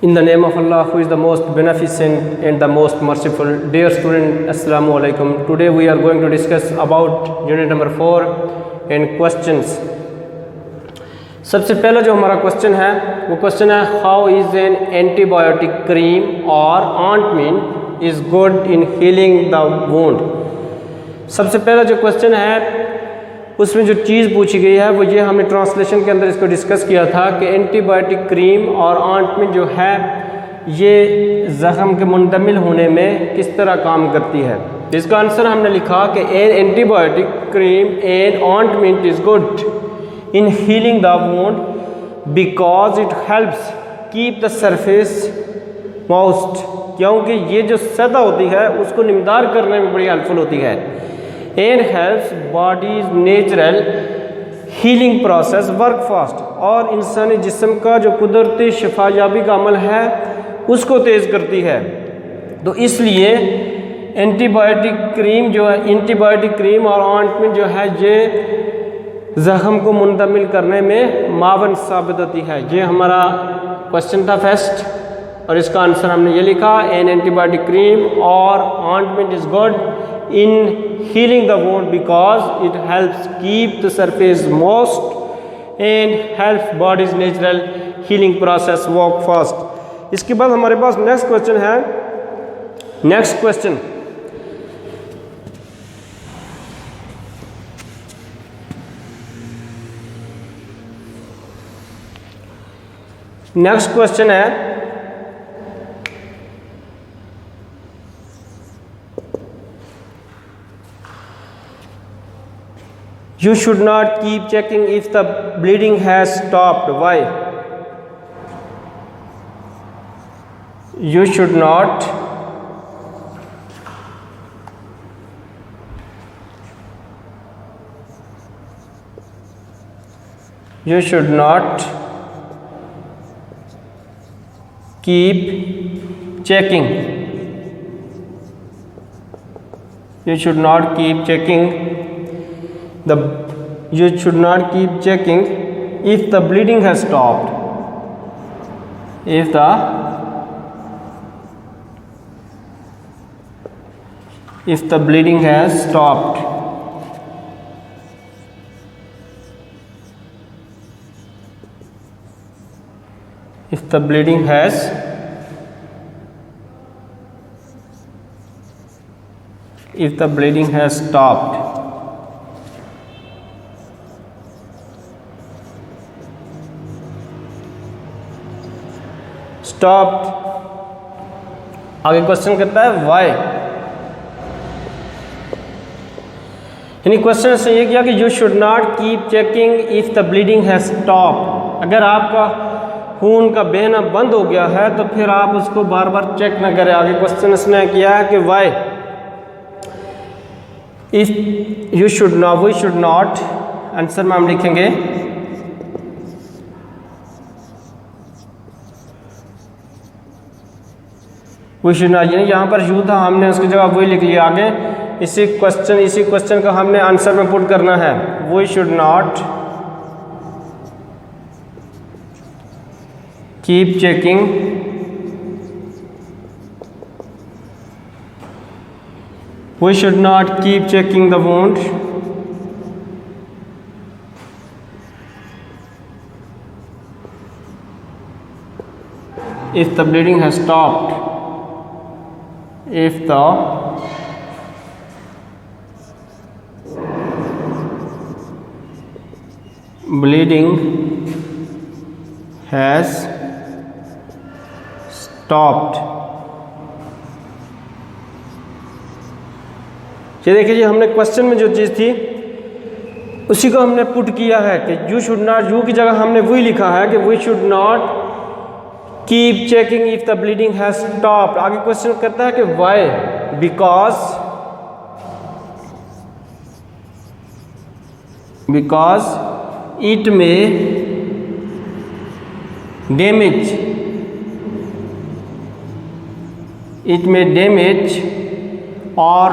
In the name of Allah, who is the most beneficent and the most merciful. Dear student, Assalamu alaikum. Today we are going to discuss about unit number 4 and questions. सबसे पहला जो हमारा question है वो question है, how is an antibiotic cream और ointment is good in healing the wound. सबसे पहला जो क्वेश्चन है उसमें जो चीज़ पूछी गई है वो ये हमने ट्रांसलेशन के अंदर इसको डिस्कस किया था कि एंटीबायोटिक क्रीम और ऑइंटमेंट जो है ये ज़ख़म के मुंतमिल होने में किस तरह काम करती है। इसका आंसर हमने लिखा कि N antibiotic cream and ointment is good in healing the wound because it helps keep the surface moist, क्योंकि ये जो सतह होती है उसको निमदार करने में बड़ी हेल्पफुल होती है। And helps bodies natural healing process work fast, और इंसानी जिस्म का जो कुदरती शिफायाबी का अमल है उसको तेज़ करती है। तो इसलिए एंटीबायोटिक क्रीम जो है, एंटीबायोटिक क्रीम और ऑइंटमेंट जो है ये ज़ख़म को मुंतमिल करने में मावन साबित होती है। ये हमारा क्वेश्चन था फर्स्ट, और इसका आंसर हमने ये लिखा, एन एंटीबायोटिक क्रीम और ointment is good in healing the wound because it helps keep the surface moist and helps body's natural healing process work fast। इसके बाद हमारे पास नेक्स्ट क्वेश्चन है। नेक्स्ट क्वेश्चन, नेक्स्ट क्वेश्चन है, you should not keep checking if the bleeding has stopped. Why? You should not keep checking. You should not keep checking you should not keep checking if the bleeding has stopped. If the bleeding has stopped. If the bleeding has stopped. Stopped. आगे question करता है Y, यानी question से ये किया कि you should not keep checking if the bleeding has stop. अगर आपका खून का बहना बंद हो गया है तो फिर आप उसको बार बार चेक ना करें। आगे क्वेश्चन इसने किया है कि why if you should not, we should not, answer में हम लिखेंगे वी शुड नॉट, यानी यहाँ पर यू था, हमने उसकी जगह वही लिख लिया। आगे इसी क्वेश्चन का हमने आंसर में पुट करना है। We should not keep checking the wound if the bleeding has stopped. If the bleeding has stopped। ये देखिए जी, हमने क्वेश्चन में जो चीज़ थी उसी को हमने पुट किया है कि यू शुड नॉट, यू की जगह हमने वही लिखा है कि we should not keep checking if the bleeding has stopped. आगे क्वेश्चन करता है कि why, because it may damage or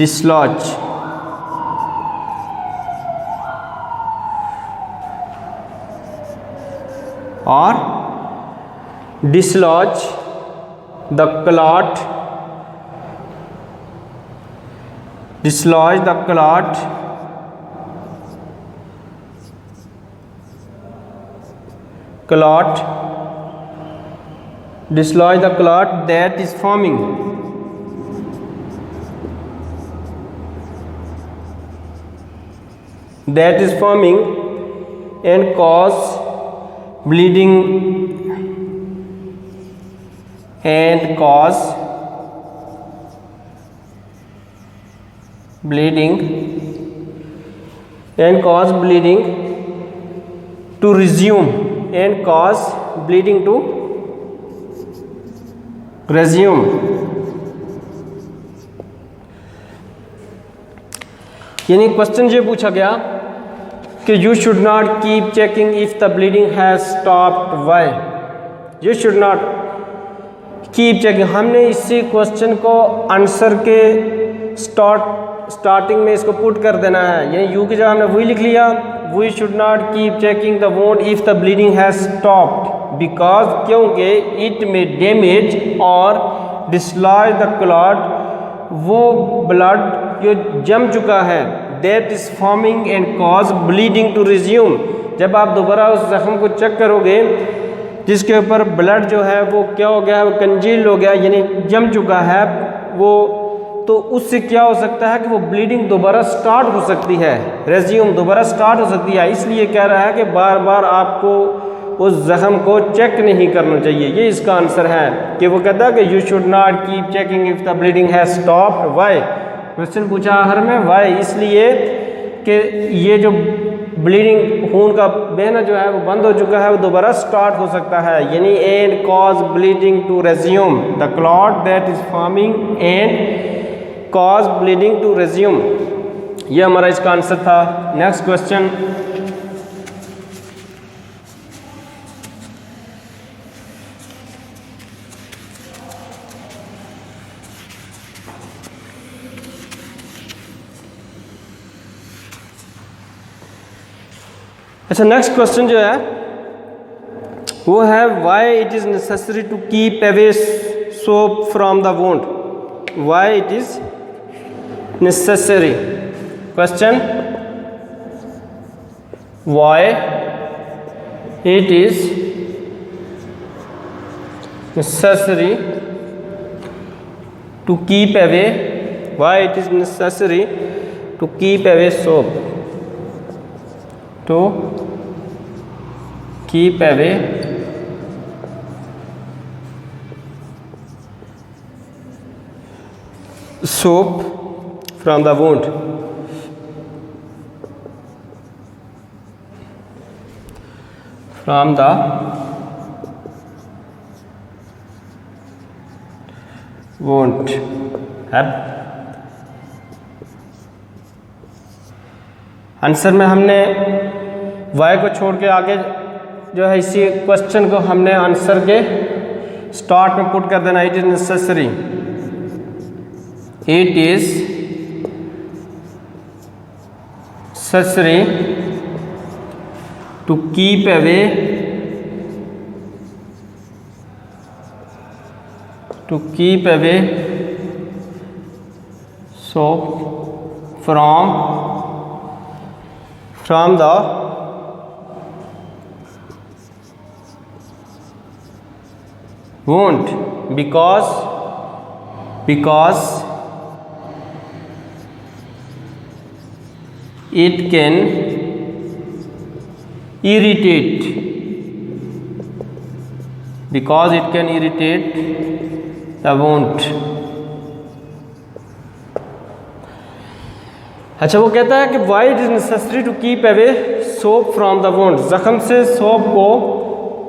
dislodge or dislodge the clot, dislodge the clot dislodge the clot that is forming, and cause bleeding to resume, यानी question ये पूछा गया कि you should not keep checking if the bleeding has stopped, why you should not keep checking. हमने इसी question को answer के starting में इसको पुट कर देना है, यानी यू की जगह हमने वही लिख लिया, we should not keep checking the wound if the bleeding has stopped because, क्योंकि it may damage or dislodge the clot, वो ब्लड जो जम चुका है, that is forming and cause bleeding to resume. जब आप दोबारा उस जख्म को चेक करोगे जिसके ऊपर ब्लड जो है वो क्या हो गया है, वो कंजील हो गया, यानी जम चुका है वो, तो उससे क्या हो सकता है कि वो ब्लीडिंग दोबारा स्टार्ट हो सकती है, रेज्यूम दोबारा स्टार्ट हो सकती है। इसलिए कह रहा है कि बार बार आपको उस जख्म को चेक नहीं करना चाहिए। ये इसका आंसर है कि वो कहता है कि you should not keep checking if the bleeding has stopped, why. Question पूछा आखिर में व्हाई, इसलिए कि ये जो ब्लीडिंग खून का बहना जो है वो बंद हो चुका है, वो दोबारा स्टार्ट हो सकता है, यानी and cause bleeding to resume the clot that is forming and cause bleeding to resume. ये हमारा इसका आंसर था। नेक्स्ट क्वेश्चन, अच्छा नेक्स्ट क्वेश्चन जो है वो है why it is necessary to keep away soap from the wound, why it is necessary. Question, why it is necessary to keep away, why it is necessary to keep away soap, to keep away soap from the wound, from the wound है। Answer में हमने Y को छोड़ के आगे जो है इसी क्वेश्चन को हमने आंसर के स्टार्ट में पुट कर देना, it is necessary, it is necessary to keep away, to keep away soap from the wound because it can irritate, because it can irritate the wound। अच्छा वो कहता है कि why it is necessary to keep away soap from the wound, जख्म से soap को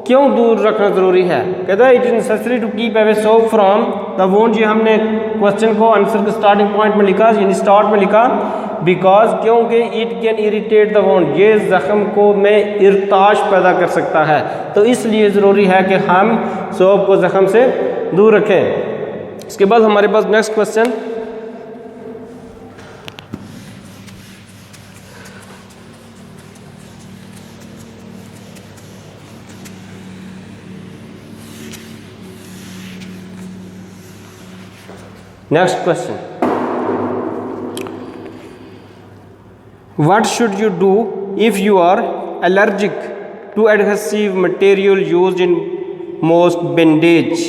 क्यों दूर रखना ज़रूरी है। कहता है it is necessary to keep away soap from the wound, ये हमने क्वेश्चन को आंसर के स्टार्टिंग पॉइंट में लिखा, यानी स्टार्ट में लिखा, बिकॉज क्योंकि it can irritate the wound, ये जख्म को में इर्ताश पैदा कर सकता है, तो इसलिए ज़रूरी है कि हम सोप को जख्म से दूर रखें। इसके बाद हमारे पास next question, next question, what should you do if you are allergic to adhesive material used in most bandage,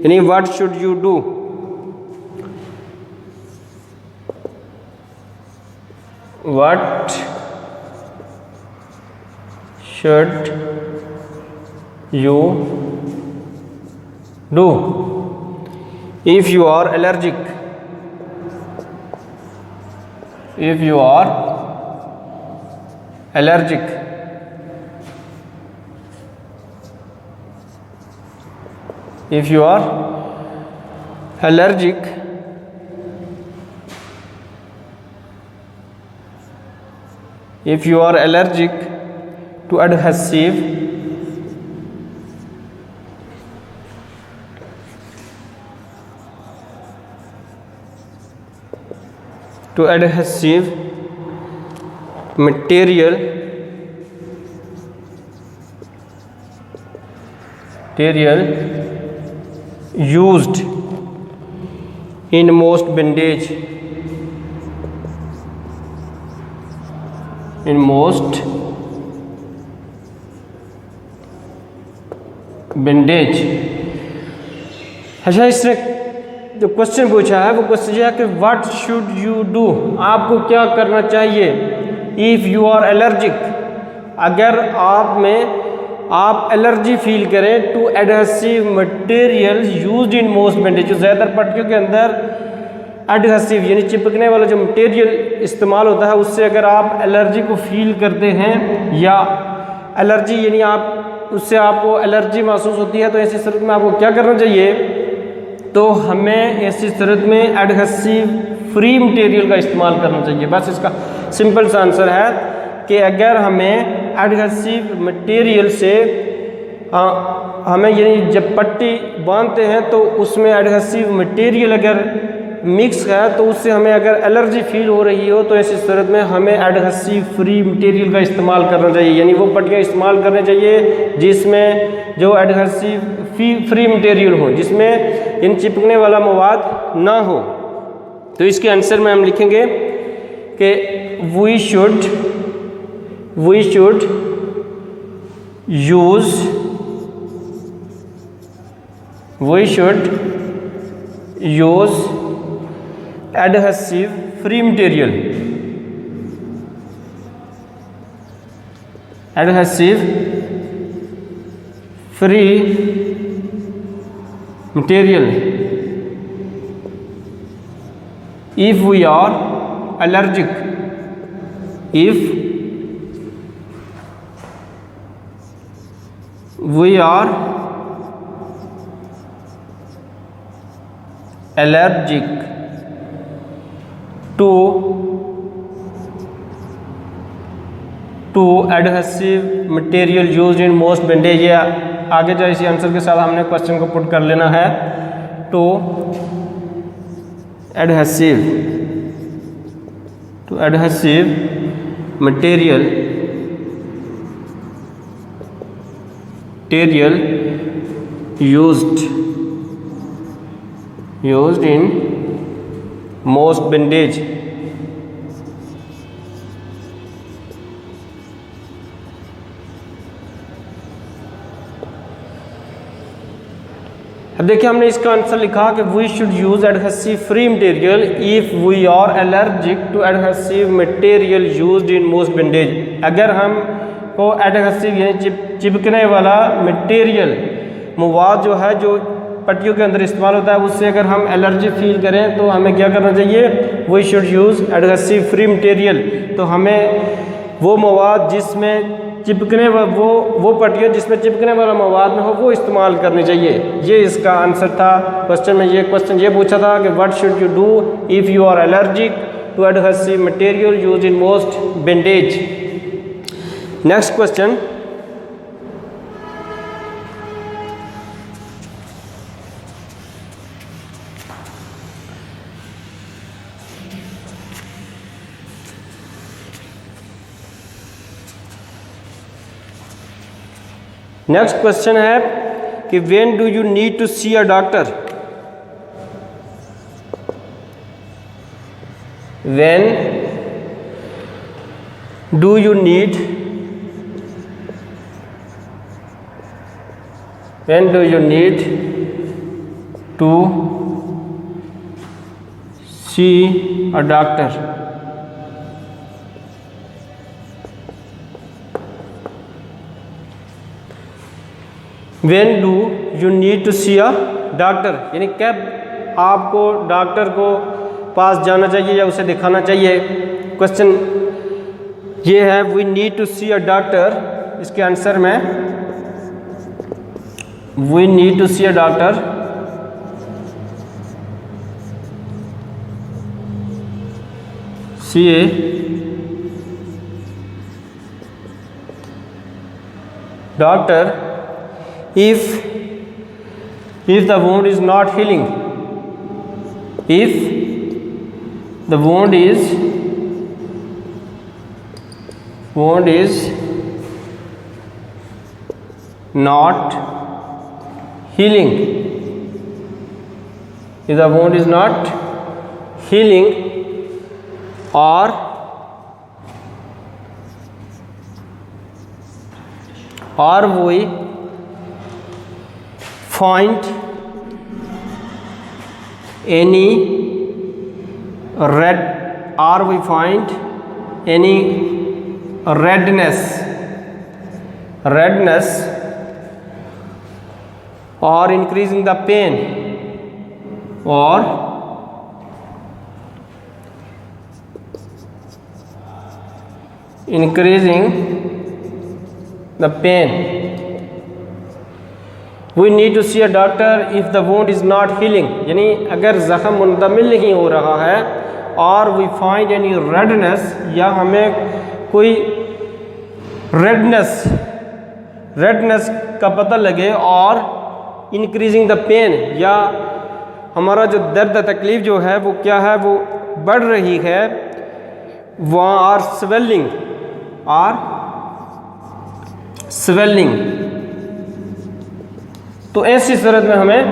यानी what should you do, what should you do if you are allergic, if you are allergic if you are allergic if you are allergic to adhesive material used in most bandage, in most bandage। अच्छा, इसने जो question पूछा है वो question है कि what should you do, आपको क्या करना चाहिए इफ़ यू आर एलर्जिक, अगर आप एलर्जी फील करें to adhesive material used in most bandage, जो ज़्यादातर पट्टियों के अंदर एडहेसिव यानी चिपकने वाला जो मटेरियल इस्तेमाल होता है उससे अगर आप एलर्जी को फील करते हैं या एलर्जी यानी आप उससे आपको एलर्जी महसूस होती है, तो ऐसी सूरत में आपको क्या करना चाहिए, तो हमें ऐसी सूरत में एडहेसिव फ्री मटेरियल का इस्तेमाल करना चाहिए। बस इसका सिंपल सा आंसर है कि अगर हमें एडहेसिव मटेरियल से हमें यानी जब पट्टी बांधते हैं तो उसमें एडहेसिव मटेरियल अगर मिक्स है तो उससे हमें अगर एलर्जी फील हो रही हो तो ऐसी सूरत में हमें एडहेसिव फ्री मटेरियल का इस्तेमाल करना चाहिए, यानी वो पट्टियाँ इस्तेमाल करनी चाहिए जिसमें जो एडहेसिव फ्री मटेरियल हो, जिसमें इन चिपकने वाला मवाद ना हो। तो इसके आंसर में हम लिखेंगे कि we should use adhesive free material, adhesive free material if we are allergic, if we are allergic to adhesive material used in most bandage। या आगे जो इसी आंसर के साथ हमने क्वेश्चन को पुट कर लेना है, to adhesive material used in most bandage। अब देखिए हमने इसका आंसर लिखा कि we should use adhesive free material if we are allergic to adhesive material used in most bandage. अगर हम को एडहेसिव यानी चिपकने वाला मटेरियल मवाद जो है जो पट्टियों के अंदर इस्तेमाल होता है उससे अगर हम एलर्जी फील करें तो हमें क्या करना चाहिए, we should use adhesive free material. तो हमें वो मवाद जिसमें चिपकने वो पट्टियाँ जिसमें चिपकने वाला मवाद में हो वो इस्तेमाल करनी चाहिए। ये इसका आंसर था क्वेश्चन में। ये क्वेश्चन ये पूछा था कि what should you do if you are allergic to adhesive material use in most bandage. Next question, next question है कि when do you need to see a doctor. when do you need to see a doctor? When do you need to see a doctor, यानी कब आपको doctor को पास जाना चाहिए या उसे दिखाना चाहिए। क्वेश्चन ये है we need to see a doctor, इसके आंसर में we need to see a doctor see a doctor if the wound is not healing, if the wound is not healing, if the wound is not healing or we find any redness or increasing the pain or increasing the pain, we need to see a doctor if the wound is not healing, यानी अगर ज़ख़म मुंतमिल नहीं हो रहा है और we find any redness या हमें कोई redness का पता लगे और increasing the pain या हमारा जो दर्द तकलीफ़ जो है वो क्या है वो बढ़ रही है, वहाँ और swelling, तो ऐसी सूरत में हमें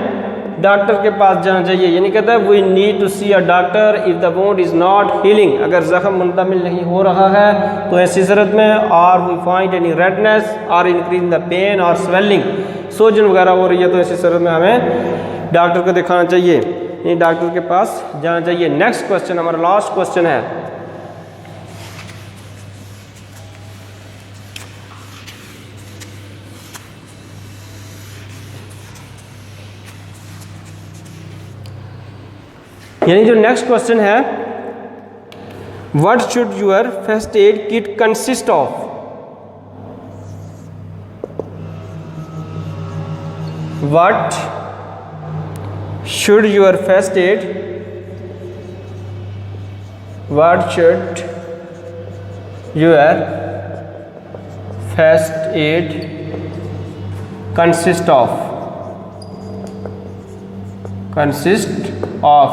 डॉक्टर के पास जाना चाहिए। यानी कहता है we need to see a doctor if the wound is not healing, अगर ज़ख़म मुंतमिल नहीं हो रहा है तो ऐसी सूरत में और वी फाइंड एनी रेडनेस और इंक्रीज द पेन और स्वेलिंग, सूजन वगैरह हो रही है तो ऐसी सूरत में हमें डॉक्टर को दिखाना चाहिए, यानी डॉक्टर के पास जाना चाहिए। नेक्स्ट क्वेश्चन हमारा लास्ट क्वेश्चन है, यानी जो नेक्स्ट क्वेश्चन है what should your first aid kit consist of, what should your first aid consist of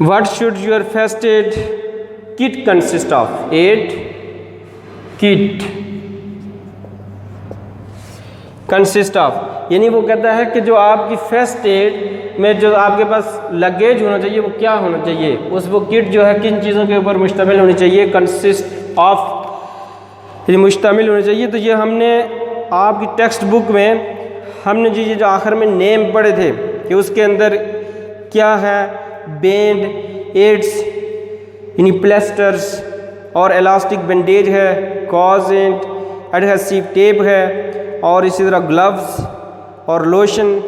What should your first aid kit consist of? Aid kit consist of, यानी वो कहता है कि जो आपकी फर्स्ट एड में जो आपके पास लगेज होना चाहिए वो क्या होना चाहिए, उस वो किट जो है किन चीज़ों के ऊपर मुश्तमिल होनी चाहिए, कंसिस्ट ऑफ मुश्तमिल होनी चाहिए। तो ये हमने आपकी टेक्स्ट बुक में हमने जी जो आखिर में नेम पढ़े थे कि उसके अंदर क्या है, बैंड एड्स यानी प्लास्टर्स और इलास्टिक बैंडेज है, कॉजेंट एडहेसिव टेप है और इसी तरह ग्लव्स और लोशन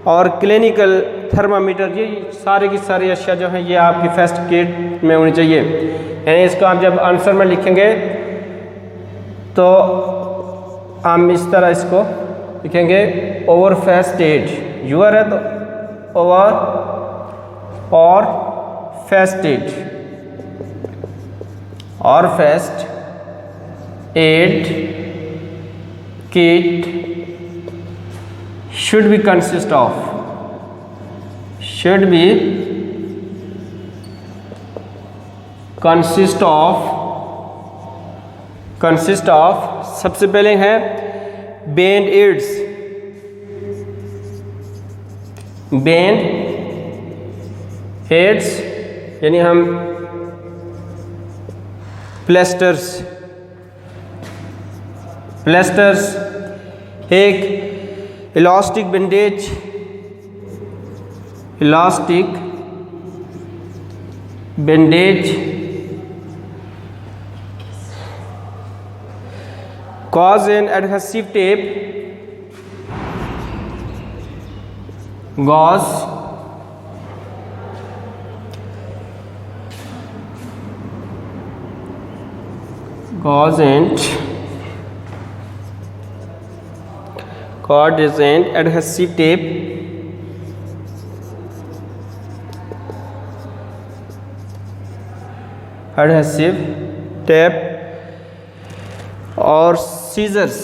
और क्लिनिकल थर्मामीटर, ये सारे की सारी अशिया जो हैं ये आपकी फर्स्ट किट में होनी चाहिए। यानी इसको आप जब आंसर में लिखेंगे तो हम इस तरह इसको लिखेंगे ओवर फर्स्ट एड, यूर है तो ओवर और फर्स्ट एड और first aid kit should be consist of सबसे पहले है बैंड हेड्स यानी हम प्लास्टर्स, एक elastic bandage, gauze and adhesive tape, gauze and adhesive tape, और सीजर्स,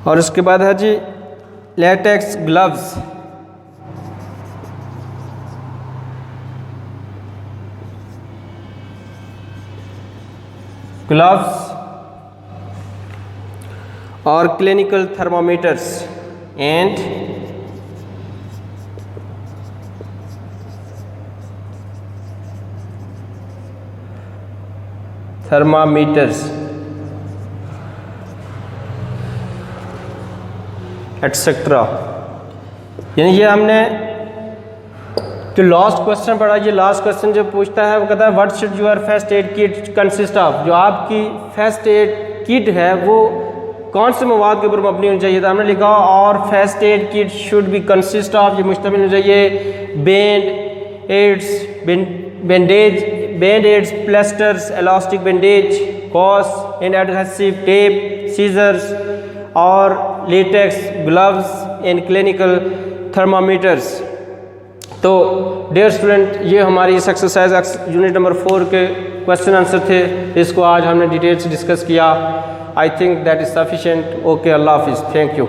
और उसके बाद है जी लेटेक्स ग्लव्स, और क्लिनिकल थर्मामीटर्स एंड एटसेट्रा। यानी ये हमने जो लास्ट क्वेश्चन पढ़ा, ये लास्ट क्वेश्चन जो पूछता है वो कहता है what should your first aid kit consist of. जो आपकी फर्स्ट एड किट है वो कौन से मवाद के ऊपर मबनी होनी चाहिए। तो हमने लिखा और first aid kit should be consist of, ये मुश्तमिल होनी चाहिए band aids, plasters, elastic bandage, gauze and adhesive tape, scissors और latex gloves and clinical thermometers. तो डियर स्टूडेंट, ये हमारी इस एक्सरसाइज यूनिट नंबर 4 के क्वेश्चन आंसर थे। इसको आज हमने डिटेल से डिस्कस किया। I think that is sufficient. Okay, अल्लाह हाफिज़, थैंक यू।